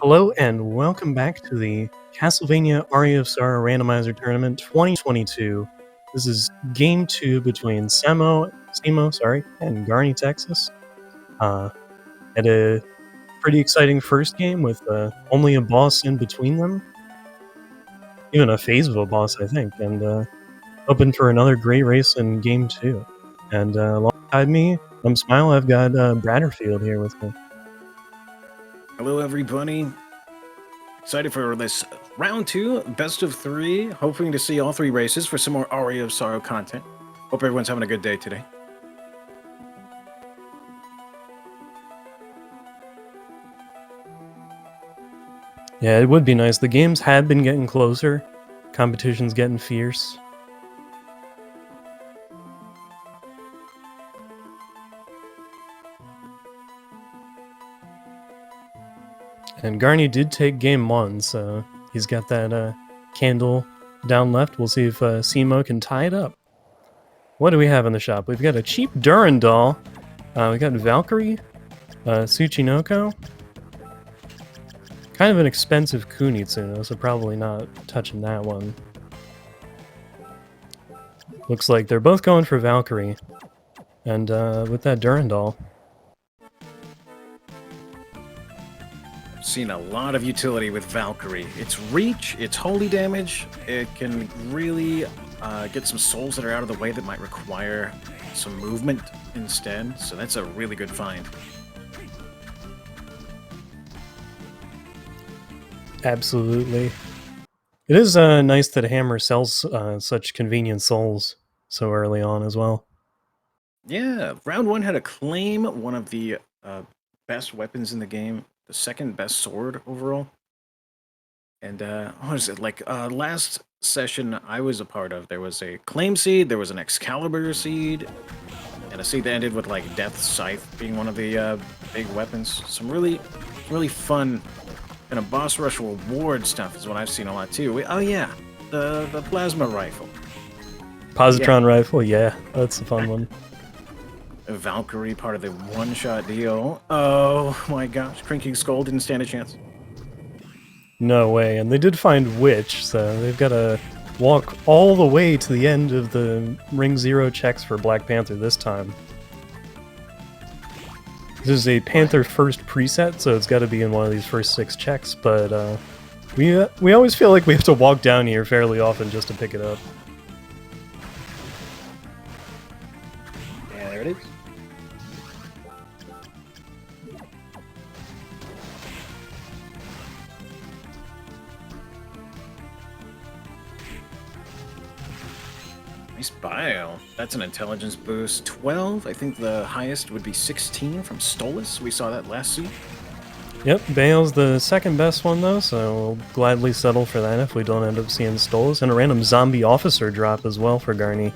Hello and welcome back to the Castlevania Aria of Sorrow Randomizer Tournament 2022. This is Game 2 between cemo, and GarniTexas. Had a pretty exciting first game with only a boss in between them. Even a phase of a boss, I think, and hoping for another great race in Game 2. And alongside me, I'm Smile, I've got Bradderfield here with me. Hello everybody, excited for this round 2, best of 3, hoping to see all 3 races for some more Aria of Sorrow content. Hope everyone's having a good day today. Yeah, it would be nice. The games had been getting closer, competition's getting fierce. And Garni did take game 1, so he's got that candle down left. We'll see if cemo can tie it up. What do we have in the shop? We've got a cheap Durandal. We got Valkyrie, Tsuchinoko. Kind of an expensive Kunitsuno, so probably not touching that one. Looks like they're both going for Valkyrie. And with that Durandal. Seen a lot of utility with Valkyrie. Its reach, its holy damage, it can really get some souls that are out of the way that might require some movement instead, so that's a really good find. Absolutely. It is nice that Hammer sells such convenient souls so early on as well. Yeah, round 1 had a claim one of the best weapons in the game, the second best sword overall. And what is it, like last session I was a part of, there was a claim seed, there was an Excalibur seed, and a seed that ended with like Death Scythe being one of the big weapons. Some really fun kind of boss rush reward stuff is what I've seen a lot too. Oh yeah, the plasma rifle. Positron rifle, yeah, that's a fun one. Valkyrie, part of the one-shot deal. Oh my gosh, Crinking Skull didn't stand a chance. No way, and they did find Witch, so they've got to walk all the way to the end of the Ring 0 checks for Black Panther this time. This is a Panther first preset, so it's got to be in one of these first 6 checks, but we always feel like we have to walk down here fairly often just to pick it up. Yeah, there it is. Nice bio. That's an intelligence boost. 12. I think the highest would be 16 from Stolas. We saw that last season. Yep, Bale's the second best one though, so we'll gladly settle for that if we don't end up seeing Stolas. And a random zombie officer drop as well for Garni.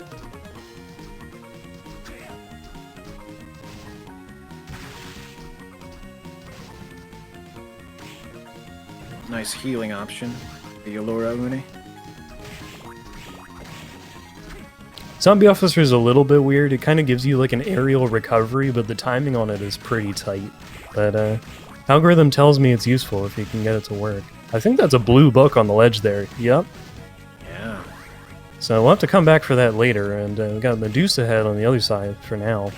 Nice healing option. The Allura Uni. Zombie Officer is a little bit weird. It kind of gives you like an aerial recovery, but the timing on it is pretty tight. But algorithm tells me it's useful if you can get it to work. I think that's a blue book on the ledge there. Yep. Yeah. So we'll have to come back for that later, and we got Medusa head on the other side for now.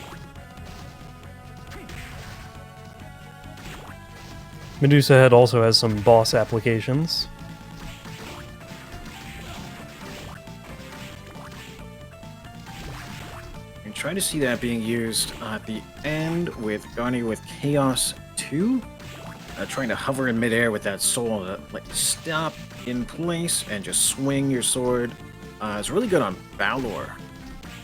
Medusa head also has some boss applications. Try to see that being used at the end with Garni with Chaos 2. Trying to hover in midair with that soul to let you stop in place and just swing your sword. It's really good on Balor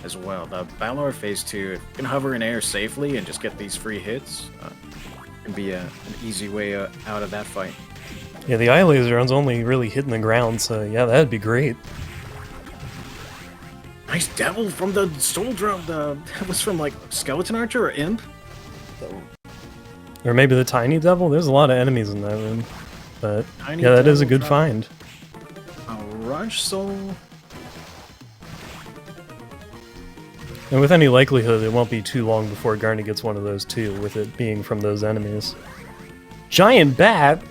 as well. The Balor phase 2, if you can hover in air safely and just get these free hits, can be an easy way out of that fight. Yeah, the eye laser one's only really hitting the ground, so yeah, that'd be great. Nice devil from the soul drum. That was from like Skeleton Archer or Imp. Or maybe the tiny devil? There's a lot of enemies in that room. But Tiny yeah, that is a devil good find. A rush soul. And with any likelihood, it won't be too long before Garni gets one of those too, with it being from those enemies. Giant bat?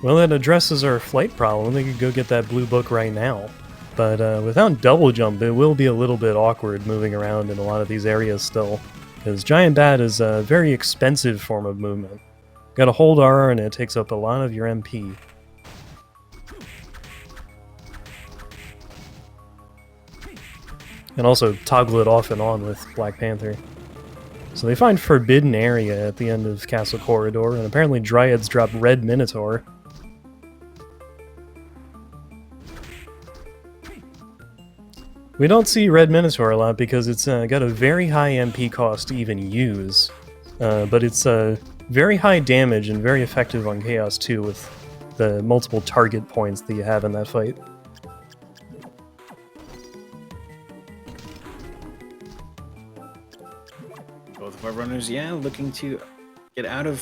Well, that addresses our flight problem. They could go get that blue book right now. But without double jump, it will be a little bit awkward moving around in a lot of these areas still. Because Giant Bat is a very expensive form of movement. Gotta hold R and it takes up a lot of your MP. And also toggle it off and on with Black Panther. So they find Forbidden Area at the end of Castle Corridor, and apparently Dryads drop Red Minotaur. We don't see Red Minotaur a lot because it's got a very high MP cost to even use, but it's very high damage and very effective on Chaos 2 with the multiple target points that you have in that fight. Both of our runners, yeah, looking to get out of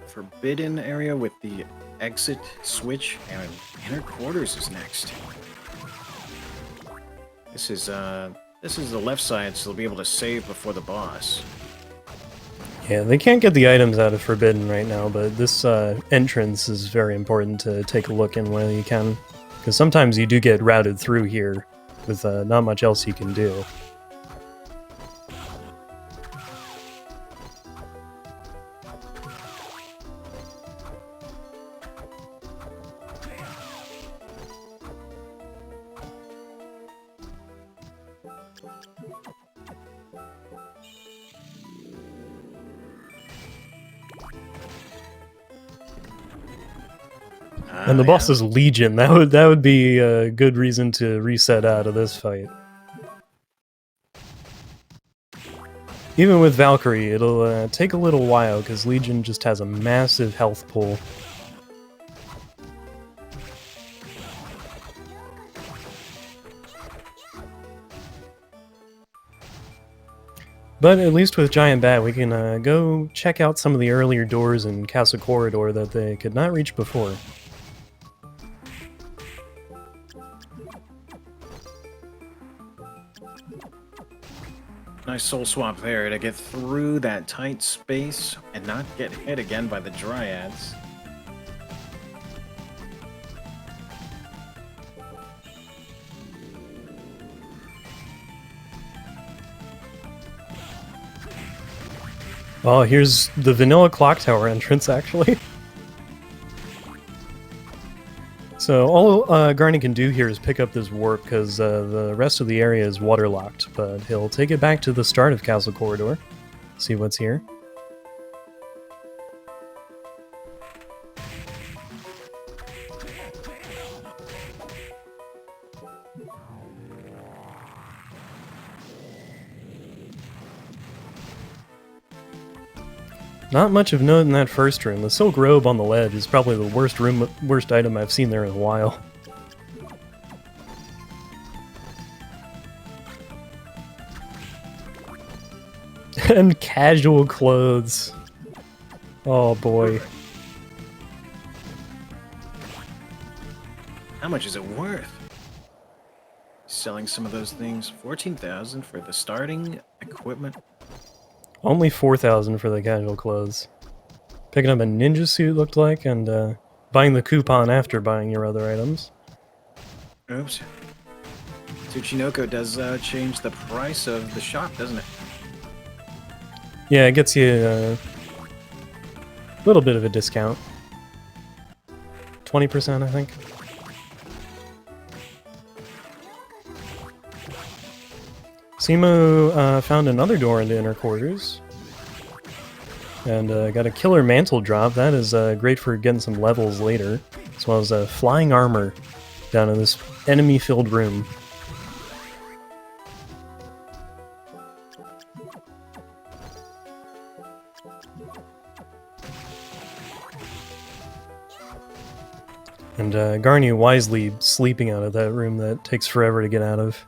Forbidden Area with the exit switch, and Inner Quarters is next. This is the left side, so they'll be able to save before the boss. Yeah, they can't get the items out of Forbidden right now, but this entrance is very important to take a look in while you can, because sometimes you do get routed through here with not much else you can do. And the boss is Legion. That would be a good reason to reset out of this fight. Even with Valkyrie, it'll take a little while because Legion just has a massive health pool. But at least with Giant Bat, we can go check out some of the earlier doors in Castle Corridor that they could not reach before. Nice soul swap there to get through that tight space and not get hit again by the Dryads. Oh, here's the vanilla clock tower entrance, actually. So all Garni can do here is pick up this warp because the rest of the area is waterlocked, but he'll take it back to the start of Castle Corridor, see what's here. Not much of note in that first room. The Silk Robe on the ledge is probably the worst item I've seen there in a while. And casual clothes. Oh boy. How much is it worth? Selling some of those things. 14,000 for the starting equipment. Only 4,000 for the casual clothes. Picking up a ninja suit looked like, and buying the coupon after buying your other items. Oops. Tsuchinoko does change the price of the shop, doesn't it? Yeah, it gets you a little bit of a discount. 20%, I think. Cemo found another door into Inner Quarters. And got a killer mantle drop. That is great for getting some levels later. As well as flying armor down in this enemy-filled room. And Garni wisely sleeping out of that room that takes forever to get out of.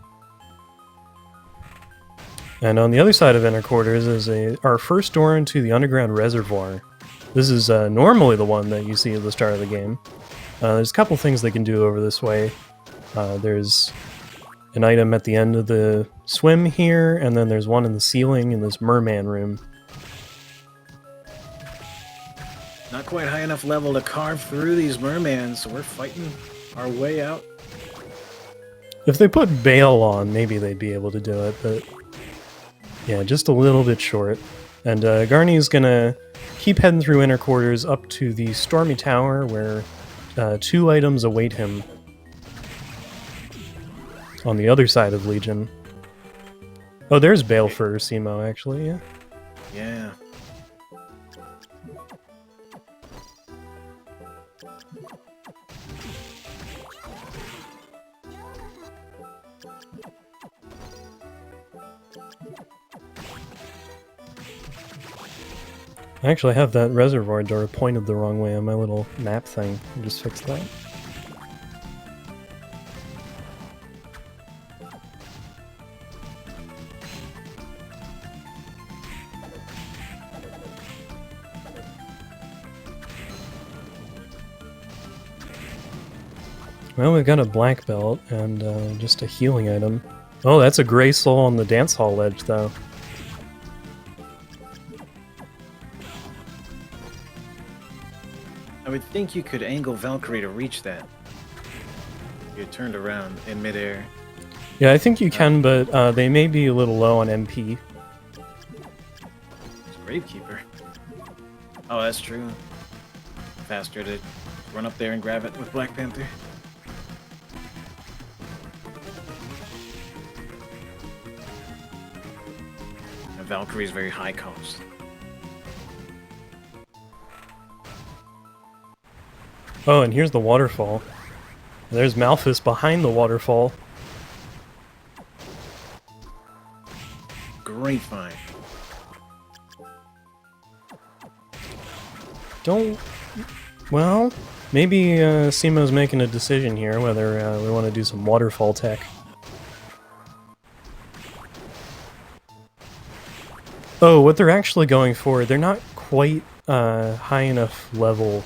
And on the other side of Inner Quarters is our first door into the underground reservoir. This is normally the one that you see at the start of the game. There's a couple things they can do over this way. There's an item at the end of the swim here, and then there's one in the ceiling in this merman room. Not quite high enough level to carve through these mermans, so we're fighting our way out. If they put Bale on, maybe they'd be able to do it, but yeah, just a little bit short. And Garni's gonna keep heading through inner quarters up to the Stormy Tower, where 2 items await him on the other side of Legion. Oh, there's Bale for cemo, actually, yeah. Yeah. I actually have that reservoir door pointed the wrong way on my little map thing. I just fixed that. Well, we've got a black belt and just a healing item. Oh, that's a gray soul on the dance hall ledge, though. I would think you could angle Valkyrie to reach that. You turned around in midair. Yeah, I think you can, but they may be a little low on MP. It's Gravekeeper. Oh, that's true. Faster to run up there and grab it with Black Panther. And Valkyrie's very high cost. Oh, and here's the waterfall. There's Malphus behind the waterfall. Great find. Don't... Well, maybe Cemo's making a decision here whether we want to do some waterfall tech. Oh, what they're actually going for, they're not quite high enough level,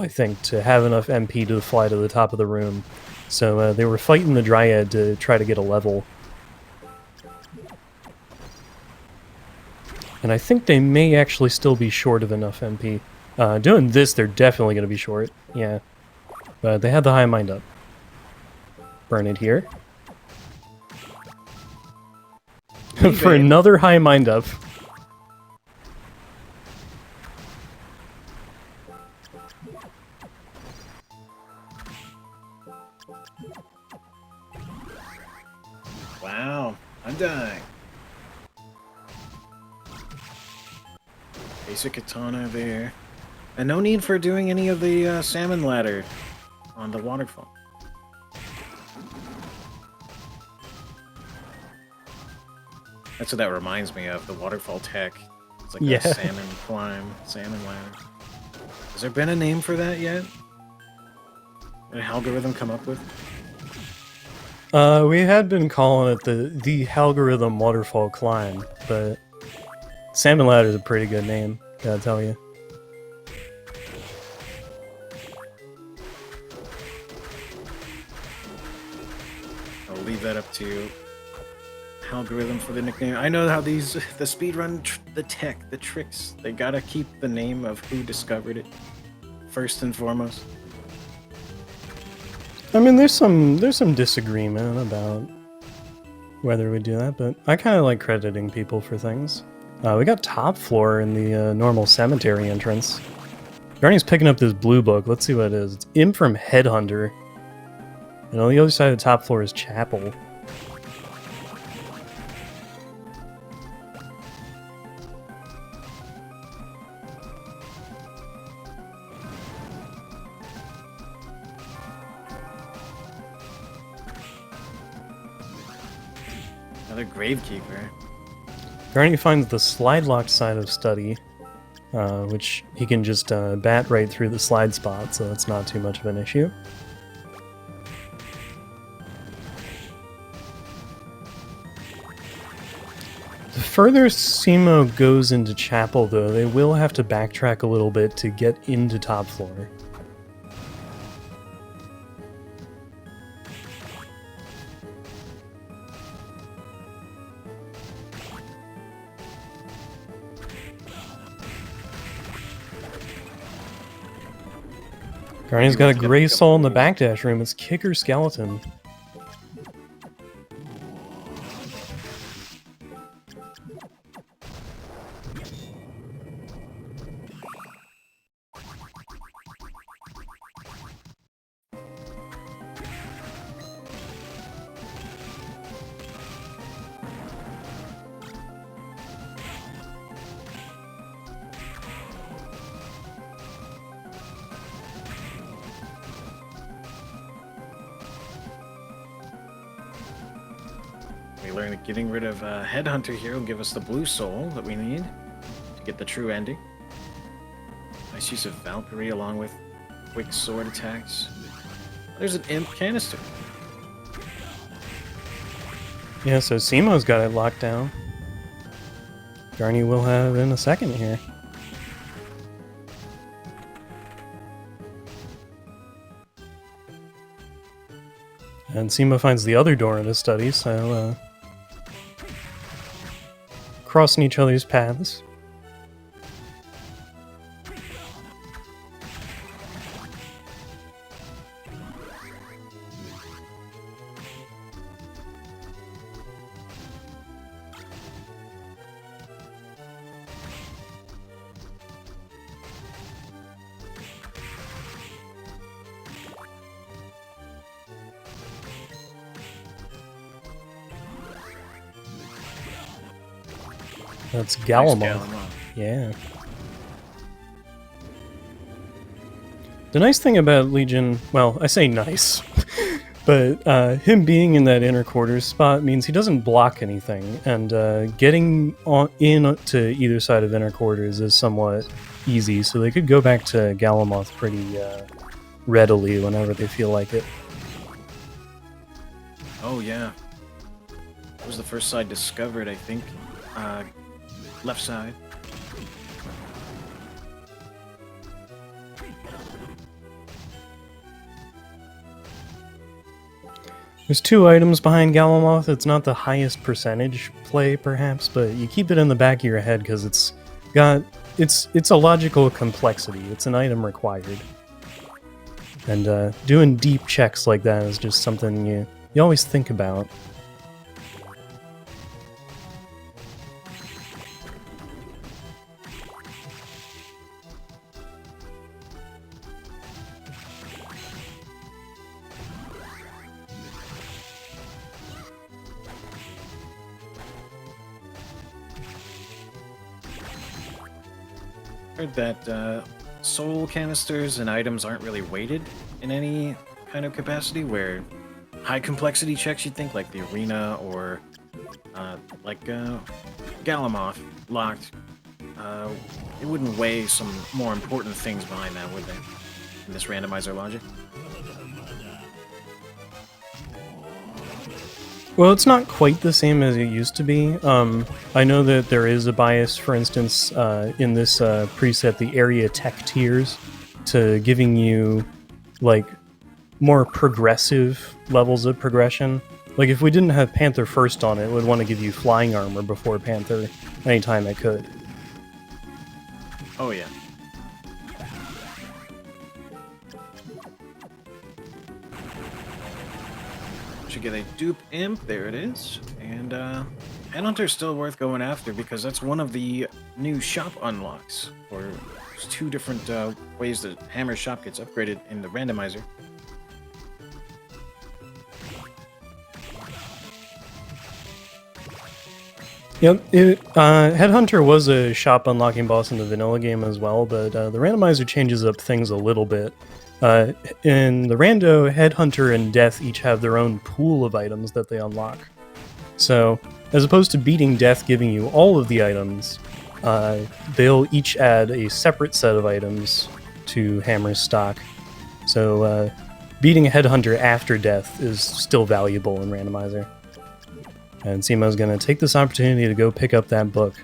I think, to have enough MP to fly to the top of the room. So they were fighting the Dryad to try to get a level. And I think they may actually still be short of enough MP. Doing this, they're definitely going to be short. Yeah. But they had the high mind up. Burn it here. For another high mind up. Wow, I'm dying. Basic katana there. And no need for doing any of the salmon ladder on the waterfall. That's what that reminds me of, the waterfall tech. It's like a salmon climb, salmon ladder. Has there been a name for that yet? An algorithm come up with? We had been calling it the algorithm waterfall climb, but salmon ladder is a pretty good name, gotta tell you. I'll leave that up to you. Algorithm for the nickname. I know how these, the speedrun, the tech, the tricks, they gotta keep the name of who discovered it first and foremost. I mean, there's some disagreement about whether we do that, but I kind of like crediting people for things. We got top floor in the normal cemetery entrance. Garni's picking up this blue book. Let's see what it is. It's Imp from Headhunter. And on the other side of the top floor is Chapel. Another Gravekeeper. Garni finds the slide locked side of Study, which he can just bat right through the slide spot, so it's not too much of an issue. The further Cemo goes into Chapel, though, they will have to backtrack a little bit to get into top floor. Garni's Maybe got we'll a get to gray pick up soul in the the- backdash room. It's Kicker Skeleton. We learned that getting rid of Headhunter here will give us the blue soul that we need to get the true ending. Nice use of Valkyrie along with quick sword attacks. There's an imp canister. Yeah, so Cemo's got it locked down. Garni will have in a second here. And Cemo finds the other door in his study, so crossing each other's paths. That's Nice Gallimon. Gallimon. Yeah. The nice thing about Legion, well, I say nice, but him being in that inner quarters spot means he doesn't block anything, and getting in to either side of inner quarters is somewhat easy, so they could go back to Galamoth pretty readily whenever they feel like it. Oh yeah. That was the first side discovered, I think. Left side. There's 2 items behind Galamoth. It's not the highest percentage play, perhaps, but you keep it in the back of your head because it's a logical complexity. It's an item required, and doing deep checks like that is just something you always think about. Heard that soul canisters and items aren't really weighted in any kind of capacity, where high complexity checks you'd think, like the arena or Galamoth locked, it wouldn't weigh some more important things behind that, would they? In this randomizer logic? Well, it's not quite the same as it used to be. I know that there is a bias, for instance, in this preset, the Aria tech tiers, to giving you, like, more progressive levels of progression. Like, if we didn't have Panther first on it, it would want to give you flying armor before Panther anytime it could. Oh yeah. Should get a dupe imp, there it is. And Headhunter's still worth going after because that's one of the new shop unlocks. Or there's 2 different ways that Hammer's shop gets upgraded in the randomizer. Yep, Headhunter was a shop unlocking boss in the vanilla game as well, but the randomizer changes up things a little bit. In the Rando, Headhunter and Death each have their own pool of items that they unlock. So, as opposed to beating Death giving you all of the items, they'll each add a separate set of items to Hammer's stock. So, beating a Headhunter after Death is still valuable in Randomizer. And Cemo's gonna take this opportunity to go pick up that book.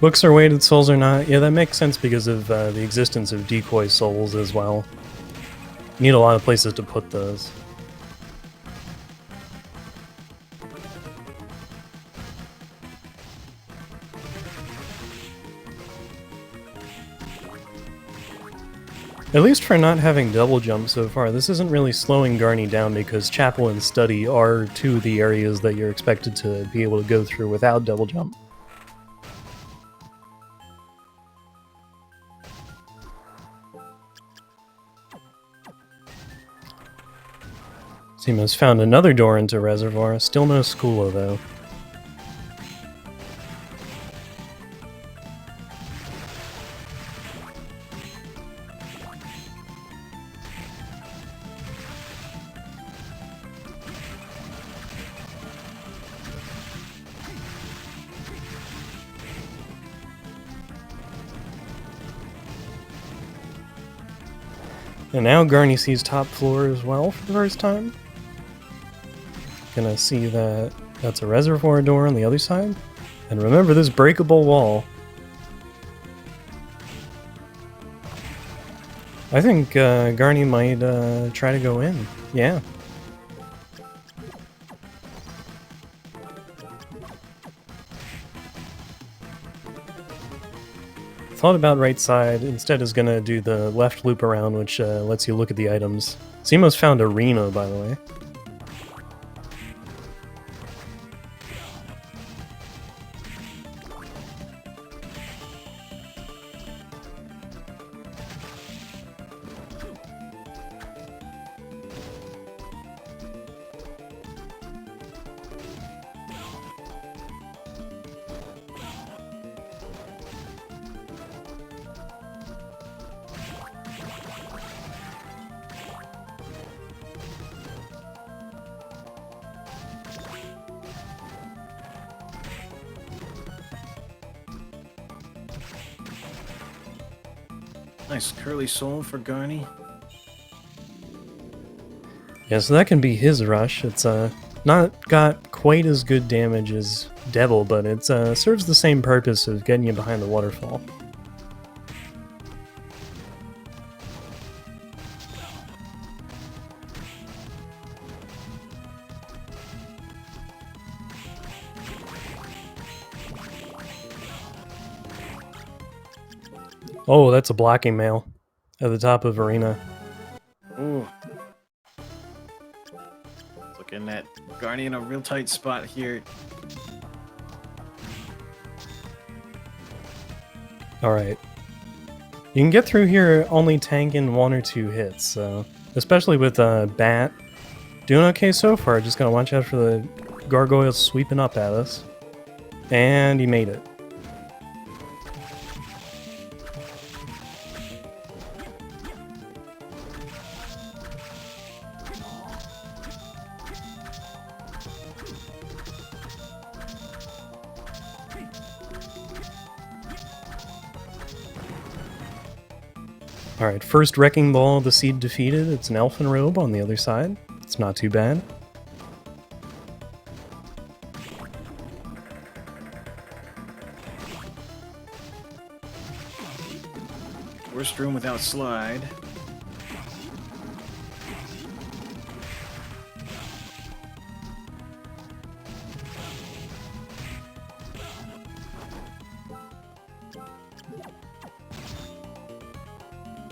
Books are weighted, souls are not. Yeah, that makes sense because of the existence of decoy souls as well. You need a lot of places to put those. At least for not having double jump so far, this isn't really slowing Garni down because Chapel and Study are two of the areas that you're expected to be able to go through without double jump. Zemo's found another door into Reservoir, still no Skula though. And now Garni sees top floor as well for the first time. Gonna see that that's a reservoir door on the other side. And remember this breakable wall. I think Garni might try to go in. Yeah. Thought about right side, instead is gonna do the left loop around, which lets you look at the items. Zemo's found Arena, by the way. Nice curly soul for Garni. Yeah, so that can be his rush. It's not got quite as good damage as Devil, but it serves the same purpose of getting you behind the waterfall. Oh, that's a blocking mail at the top of Arena. Ooh. Looking at Garni in a real tight spot here. Alright. You can get through here only tanking 1 or 2 hits, so... Especially with Bat. Doing okay so far, just gotta watch out for the gargoyles sweeping up at us. And he made it. Alright, first Wrecking Ball of the Seed defeated. It's an Elfin Robe on the other side. It's not too bad. Worst room without slide.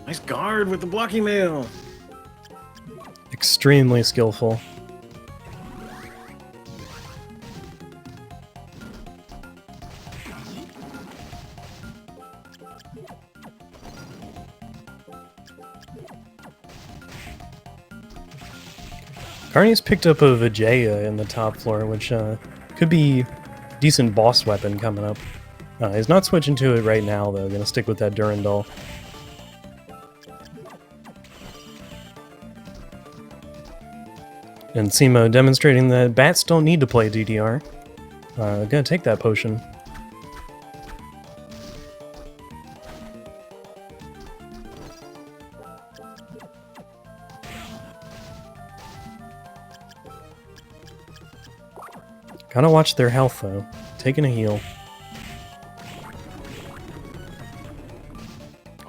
Nice guard with the blocking mail. Extremely skillful. Garni's picked up a Vijaya in the top floor, which could be decent boss weapon coming up. He's not switching to it right now, though. Gonna stick with that Durandal. And Cemo demonstrating that bats don't need to play DDR. Gonna take that potion. Gotta watch their health though. Taking a heal.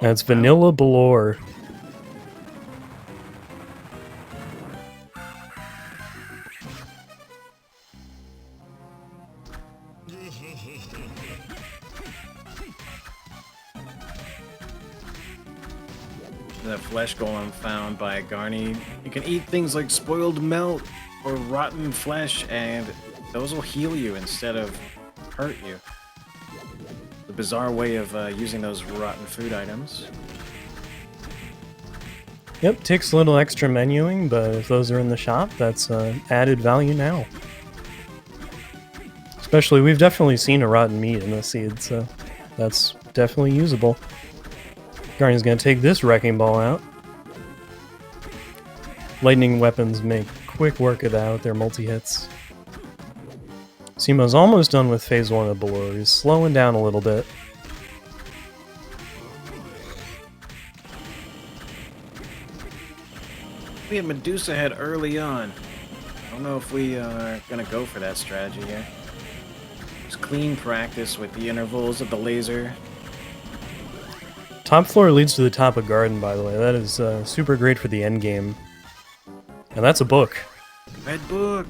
That's vanilla galore. The flesh golem found by Garni. You can eat things like spoiled melt or rotten flesh, and those will heal you instead of hurt you. The bizarre way of using those rotten food items. Yep, takes a little extra menuing, but if those are in the shop, that's added value now. Especially, we've definitely seen a rotten meat in the seed, so that's definitely usable. Garni's gonna take this Wrecking Ball out. Lightning weapons make quick work of that with their multi-hits. Cemo's almost done with phase 1 of Balor. He's slowing down a little bit. We had Medusa head early on. I don't know if we are gonna go for that strategy here. Just clean practice with the intervals of the laser. Top floor leads to the top of Garden, by the way. That is super great for the end game. And that's a book. Red book.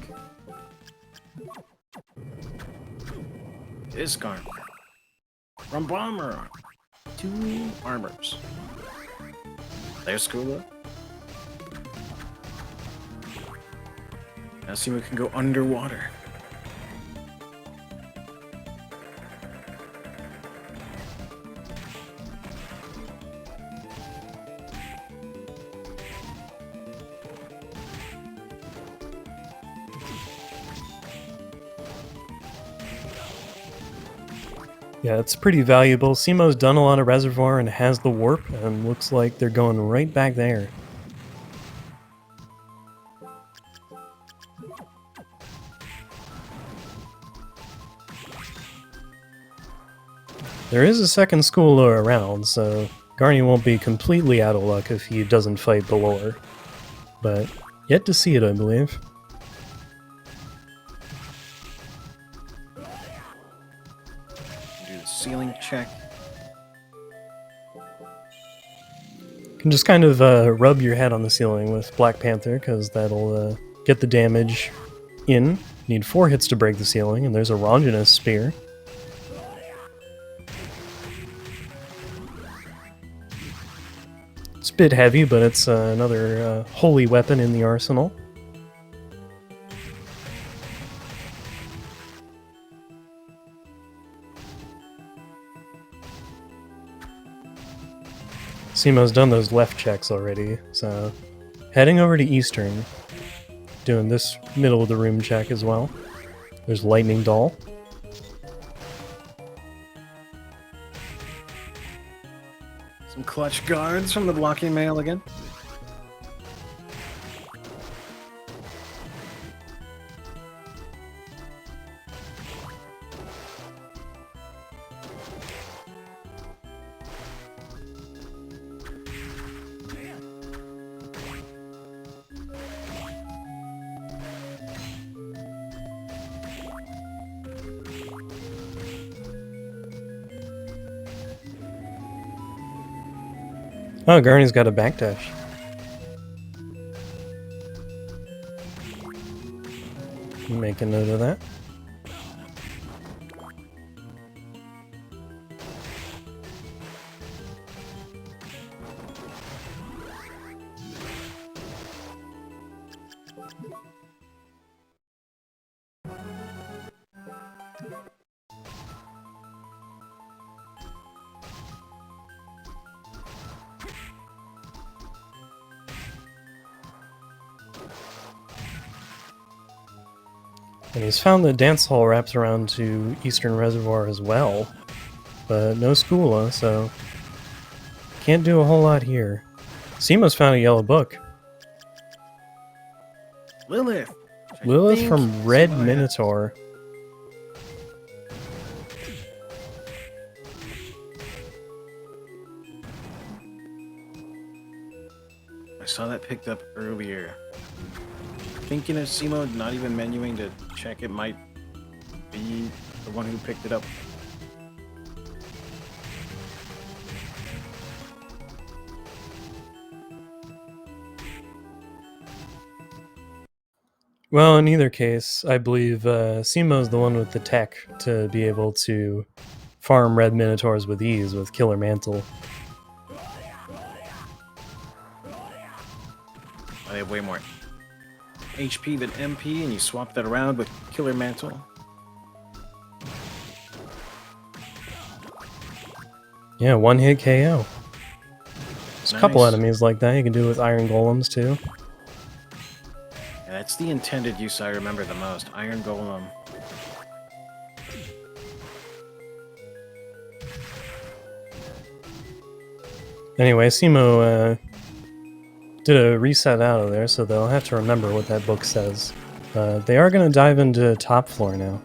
Disc armor. From bomber. 2 armors. There's Skula. Now see we can go underwater. Yeah, it's pretty valuable. Cemo's done a lot of reservoir and has the warp, and looks like they're going right back there. There is a second Skula around, so Garni won't be completely out of luck if he doesn't fight Balor. But yet to see it, I believe. Do the ceiling check. You can just kind of rub your head on the ceiling with Black Panther, because that'll get the damage in. You need 4 hits to break the ceiling, and there's a Ronginus Spear. It's a bit heavy, but it's another holy weapon in the arsenal. Cemo's done those left checks already, so heading over to Eastern, doing this middle of the room check as well. There's Lightning Doll. Some clutch guards from the blocking mail again. Oh, Garni's got a backdash. Make a note of that. And he's found the dance hall wraps around to Eastern Reservoir as well, but no Skula, so can't do a whole lot here. Cemo's found a yellow book. Lilith. Lilith from Red Minotaur. I saw that picked up earlier. Thinking of Cemo not even menuing to check it might be the one who picked it up. Well, in either case, I believe Cemo's the one with the tech to be able to farm red minotaurs with ease with Killer Mantle. They have way more HP than MP, and you swap that around with Killer Mantle. Yeah, one-hit KO. There's a couple Nice. enemies like that you can do with Iron Golems, too. Yeah, that's the intended use I remember the most. Iron Golem. Anyway, Cemo did a reset out of there, so they'll have to remember what that book says. They are going to dive into top floor now.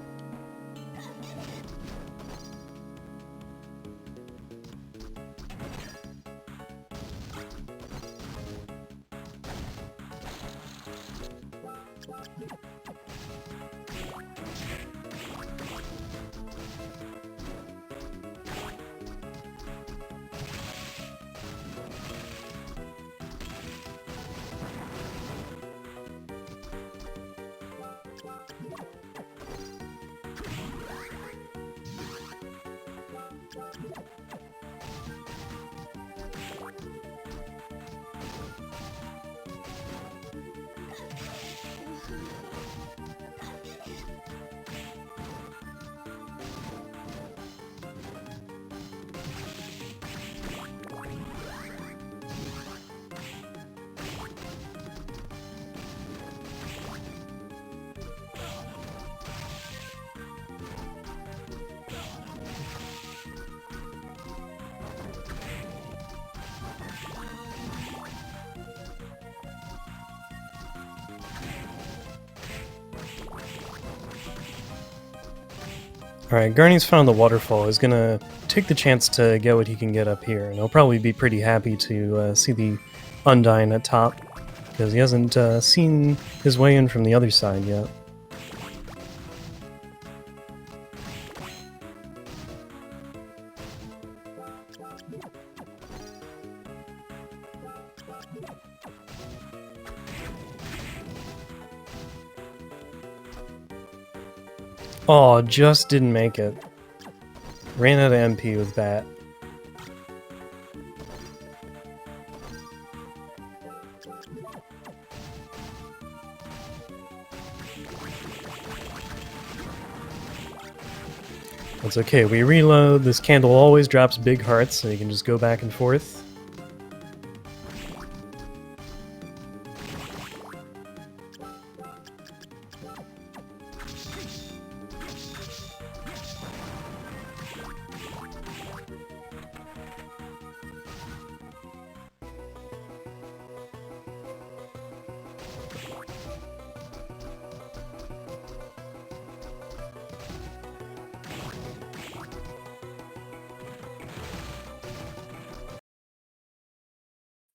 Alright, Garni's found the waterfall. He's gonna take the chance to get what he can get up here, and he'll probably be pretty happy to see the Undyne at top, because he hasn't seen his way in from the other side yet. Oh, just didn't make it. Ran out of MP with that. That's okay, we reload. This candle always drops big hearts, so you can just go back and forth.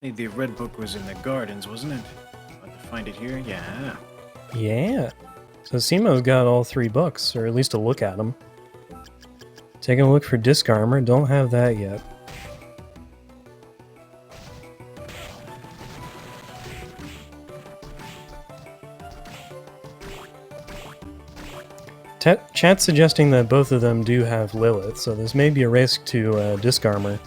Hey, the red book was in the gardens, wasn't it? About to find it here? Yeah. Yeah. So Cemo's got all 3 books, or at least a look at them. Taking a look for disc armor, don't have that yet. Chat's suggesting that both of them do have Lilith, so this may be a risk to disc armor.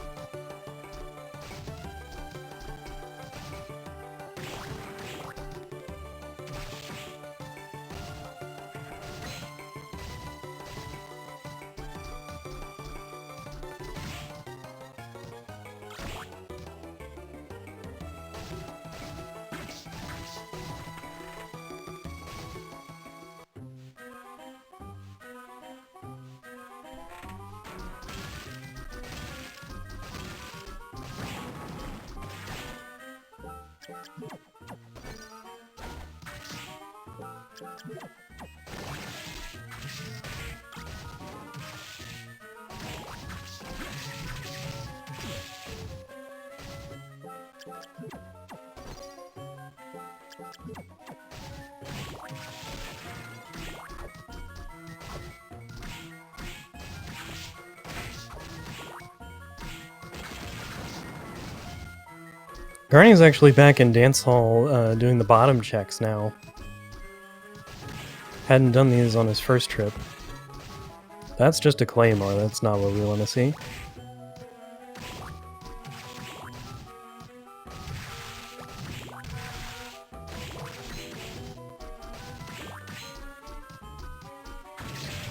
Garni's actually back in dance hall doing the bottom checks now. Hadn't done these on his first trip. That's just a claymore, that's not what we want to see.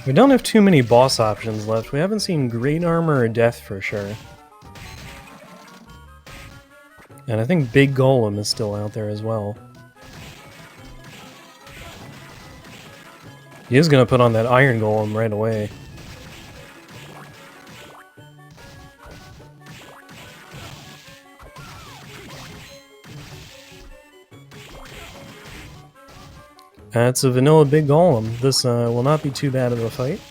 We don't have too many boss options left. We haven't seen Great Armor or Death for sure. And I think Big Golem is still out there as well. He is going to put on that Iron Golem right away. That's a vanilla Big Golem. This will not be too bad of a fight.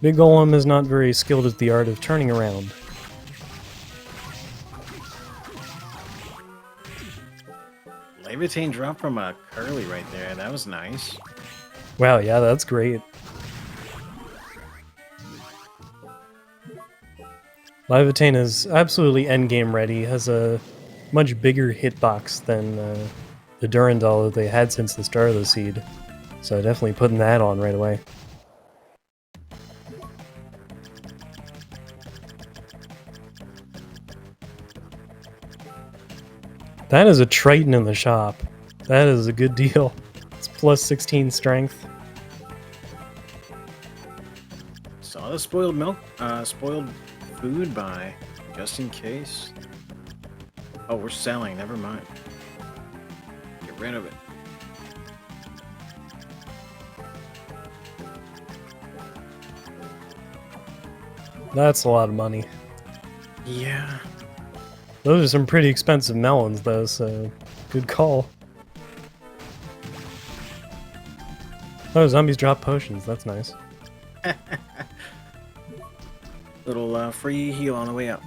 Big Golem is not very skilled at the art of turning around. Levitain drop from a Curly right there. That was nice. Wow, yeah, that's great. Levitain is absolutely endgame ready, has a much bigger hitbox than the Durandal that they had since the start of the seed. So definitely putting that on right away. That is a Triton in the shop. That is a good deal. It's plus 16 strength. Saw the spoiled milk, spoiled food buy, just in case. Oh, we're selling, never mind. Get rid of it. That's a lot of money. Yeah. Those are some pretty expensive melons though, so good call. Oh, zombies drop potions, that's nice. Little free heal on the way up.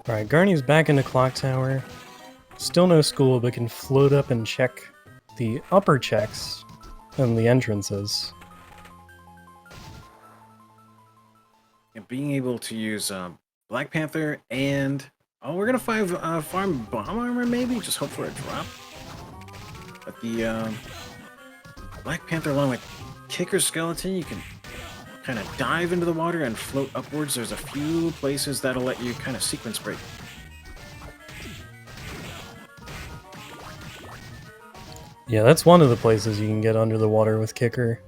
Alright, Garni's back into Clock Tower. Still no school, but can float up and check the upper checks and the entrances. And being able to use Black Panther and... Oh, we're gonna farm bomb armor maybe? Just hope for a drop. But the Black Panther along with Kicker Skeleton, you can kind of dive into the water and float upwards. There's a few places that'll let you kind of sequence break. Yeah, that's one of the places you can get under the water with Kicker.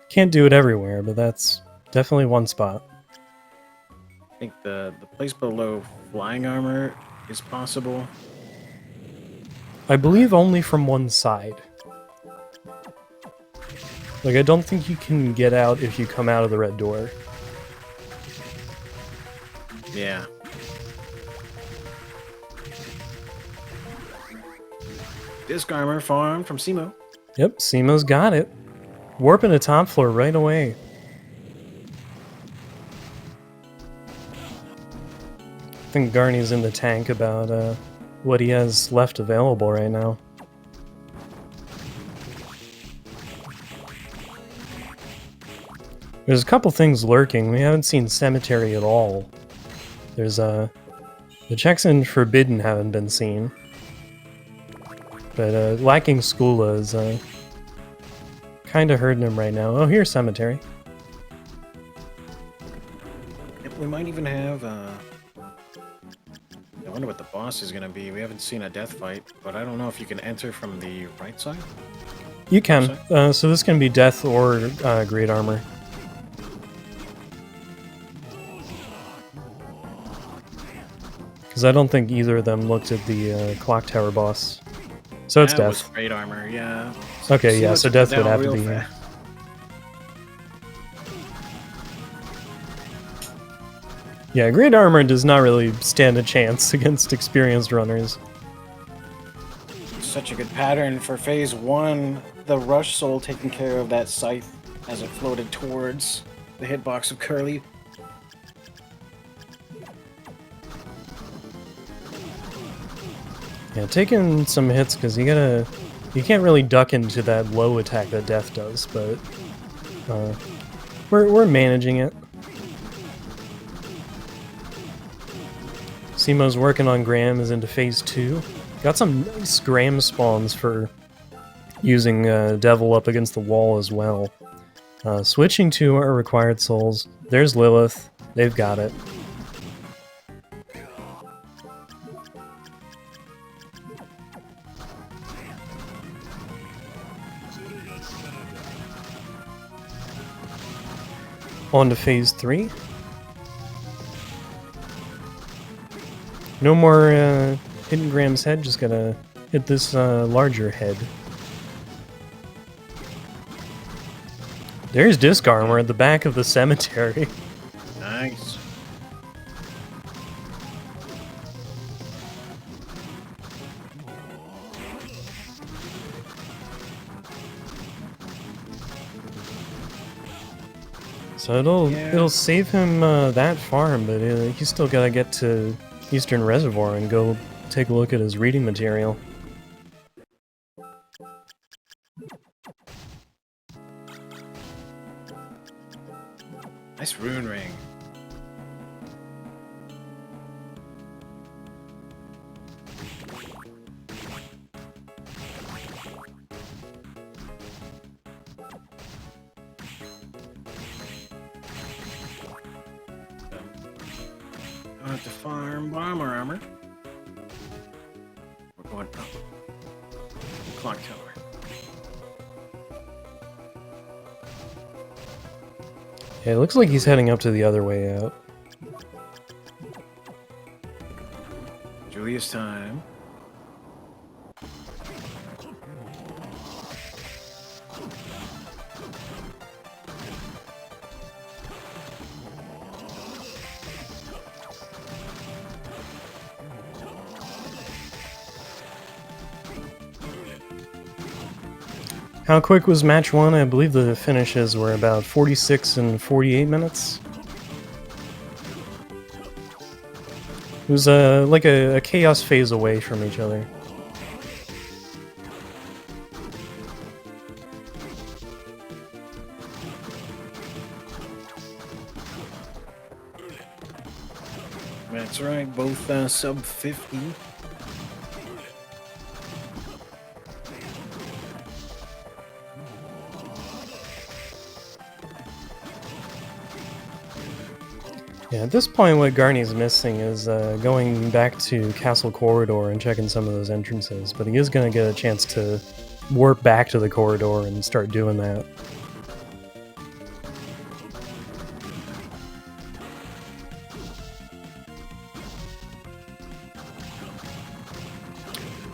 Can't do it everywhere, but that's definitely one spot. I think the place below flying armor is possible. I believe only from one side. Like, I don't think you can get out if you come out of the red door. Yeah. Disc armor farm from cemo. Yep, Cemo's got it. Warping to top floor right away. I think Garni's in the tank about what he has left available right now. There's a couple things lurking. We haven't seen Cemetery at all. There's the checks in Forbidden haven't been seen. But lacking Skula is kind of hurting him right now. Oh, here's Cemetery. We might even have... I wonder what the boss is going to be. We haven't seen a death fight, but I don't know if you can enter from the right side. You can. So this can be Death or Great Armor. Because I don't think either of them looked at the Clock Tower boss. So it's That Death. was Great armor, yeah. Okay, yeah, so Death would down have to real be... fast. Yeah, Great Armor does not really stand a chance against experienced runners. Such a good pattern for phase 1. The Rush Soul taking care of that scythe as it floated towards the hitbox of Curly. Yeah, taking some hits because you can't really duck into that low attack that Death does, but we're managing it. Cemo's working on Graham, is into phase 2. Got some nice Graham spawns for using Devil up against the wall as well. Switching to our required souls. There's Lilith. They've got it. On to phase 3. No more hitting Graham's head, just gotta hit this larger head. There's Disc Armor at the back of the cemetery. Nice. So it'll save him that farm, but he's still gotta get to Eastern Reservoir and go take a look at his reading material. Nice rune ring. I have to farm bomber armor. We're going up. Clock tower. Yeah, it looks like he's heading up to the other way out. Julius time. How quick was match 1? I believe the finishes were about 46 and 48 minutes. It was like a chaos phase away from each other. That's right, both sub 50. Yeah, at this point what Garni's missing is going back to Castle Corridor and checking some of those entrances, but he is going to get a chance to warp back to the corridor and start doing that.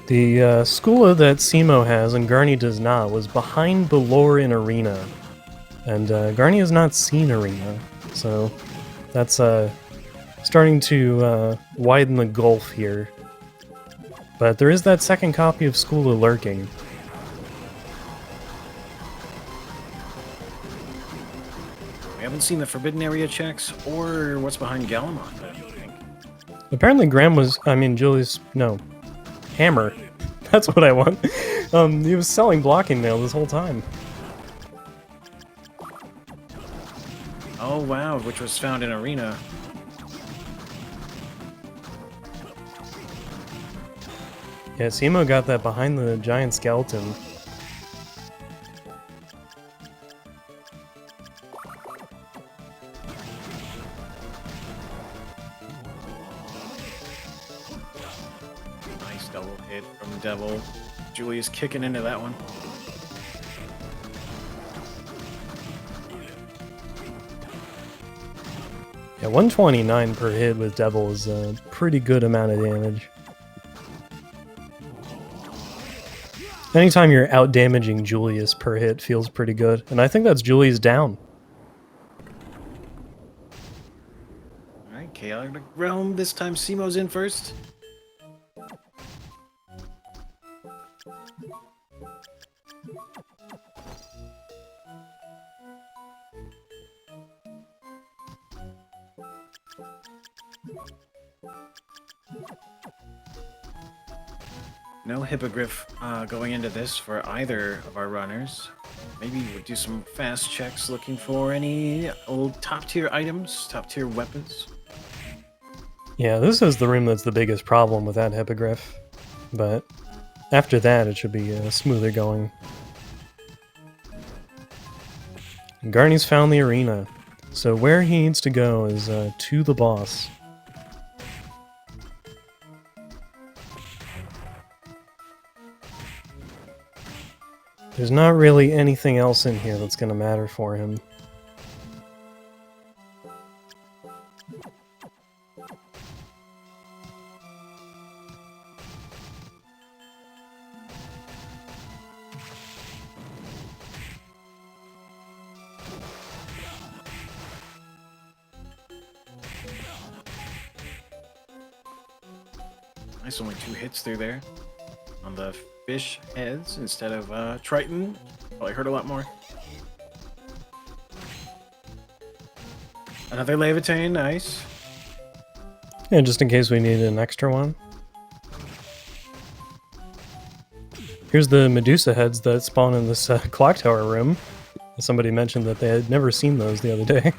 The Skula that cemo has and Garni does not was behind Belor in Arena, and Garni has not seen Arena, so that's starting to widen the gulf here. But there is that second copy of Skula lurking. We haven't seen the Forbidden Area checks or what's behind Galamont, I don't think. Apparently Julius, no, Hammer. That's what I want. He was selling blocking mail this whole time. Oh wow, which was found in Arena. Yeah, cemo got that behind the giant skeleton. Nice double hit from Devil. Julius kicking into that one. Yeah, 129 per hit with Devil is a pretty good amount of damage. Anytime you're out-damaging Julius per hit feels pretty good, and I think that's Julius down. Alright, Chaotic Realm. This time cemo's in first. No hippogriff going into this for either of our runners. Maybe we'll do some fast checks looking for any old top-tier items, top-tier weapons. Yeah, this is the room that's the biggest problem with that hippogriff. But after that, it should be smoother going. Garni's found the arena. So where he needs to go is to the boss. There's not really anything else in here that's going to matter for him. Nice, only 2 hits through there. On the fish heads instead of Triton. Probably hurt a lot more. Another Levitain, nice. Yeah, just in case we need an extra one. Here's the Medusa heads that spawn in this clock tower room. Somebody mentioned that they had never seen those the other day.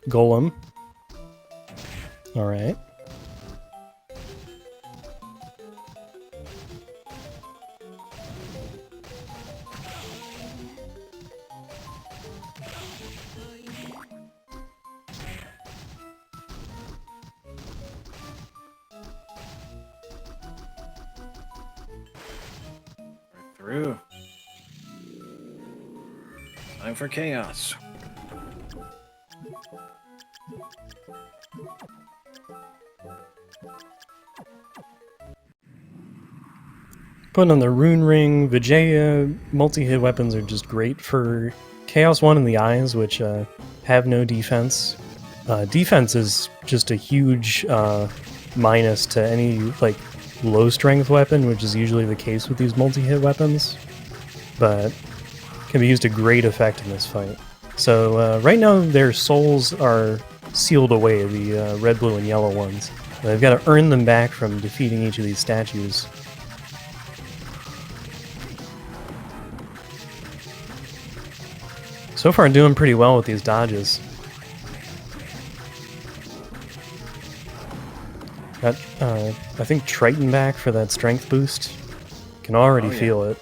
Golem. Alright. Through. Time for chaos. Putting on the Rune Ring, Vijaya multi-hit weapons are just great for Chaos 1 in the eyes, which have no defense. Defense is just a huge minus to any like low-strength weapon, which is usually the case with these multi-hit weapons, but can be used to great effect in this fight. So right now their souls are sealed away, the red, blue, and yellow ones. They've got to earn them back from defeating each of these statues. So far, I'm doing pretty well with these dodges. Got, I think Triton back for that strength boost. Can already feel it.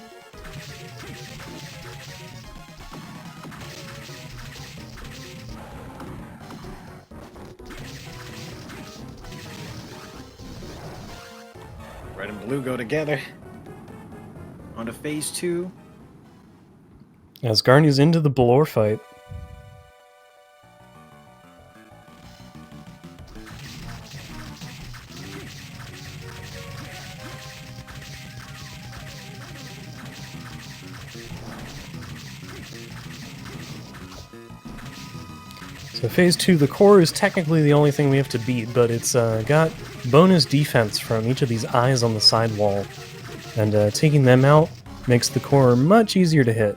Red and blue go together. On to phase 2. As Garni's into the Balor fight. So phase 2, the core is technically the only thing we have to beat, but it's got bonus defense from each of these eyes on the side wall. And taking them out makes the core much easier to hit.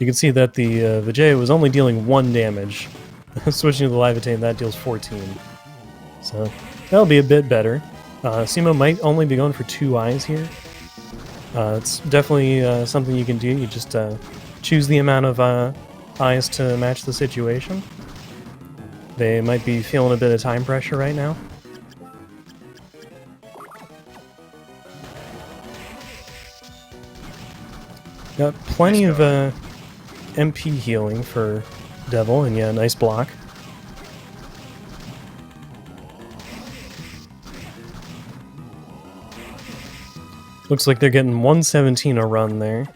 You can see that the Vijaya was only dealing 1 damage. Switching to the Levitain, that deals 14. So that'll be a bit better. Cemo might only be going for 2 eyes here. It's definitely something you can do. You just choose the amount of eyes to match the situation. They might be feeling a bit of time pressure right now. Got plenty of MP healing for Devil, and yeah, nice block. Looks like they're getting 117 a run there.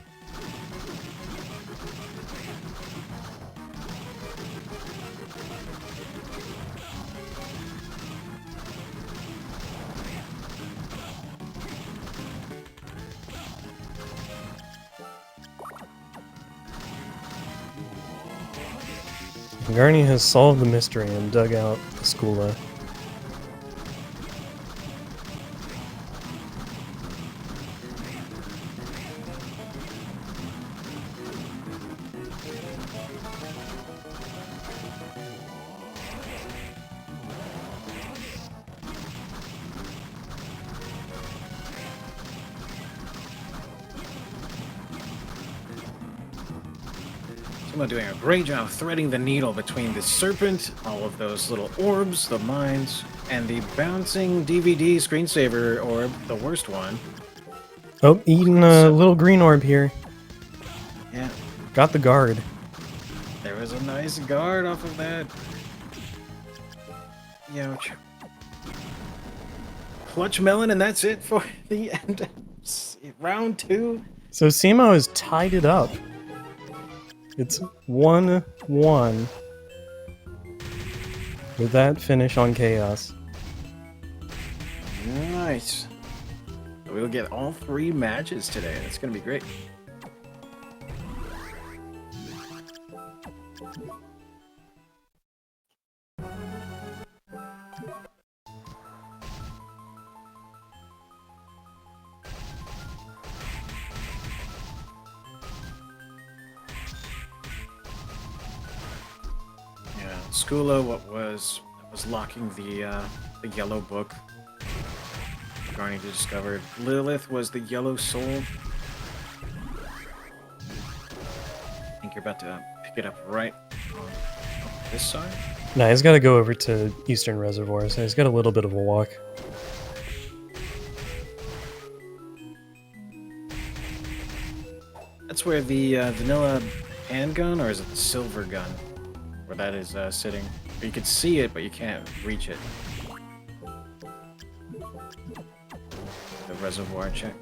Garni has solved the mystery and dug out the Skula. Cemo doing a great job threading the needle between the serpent, all of those little orbs, the mines, and the bouncing DVD screensaver orb, the worst one. Oh, eating a little green orb here. Yeah, Got the guard. there was a nice guard off of that. Youch. Clutch melon, and that's it for the end of round 2. So cemo has tied it up. It's 1-1 with that finish on chaos. Nice. We'll get all 3 matches today. It's going to be great. Skula, what was locking the yellow book. Garni discovered. Lilith was the yellow soul. I think you're about to pick it up right on this side. Nah, he's got to go over to Eastern Reservoir, so he's got a little bit of a walk. That's where the vanilla handgun, or is it the silver gun? Where that is sitting. You can see it, but you can't reach it. The reservoir check.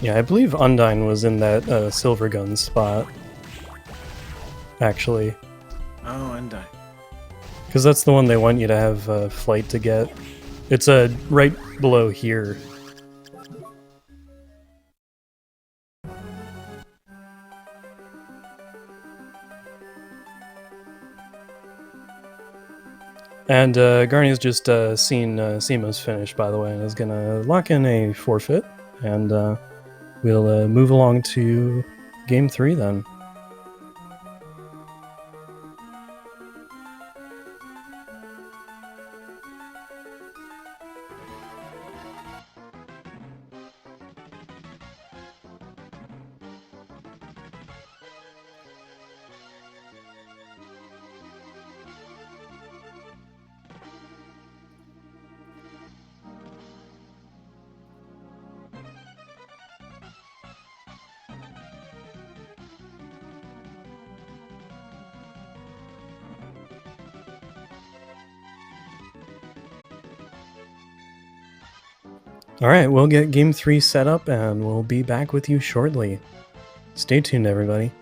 Yeah, I believe Undyne was in that silver gun spot. Actually. Oh, Undyne. Because that's the one they want you to have flight to get. It's right below here. And Garni's just seen Cemo's finish, by the way, and is going to lock in a forfeit. And we'll move along to Game 3 then. Alright, we'll get Game 3 set up and we'll be back with you shortly. Stay tuned, everybody.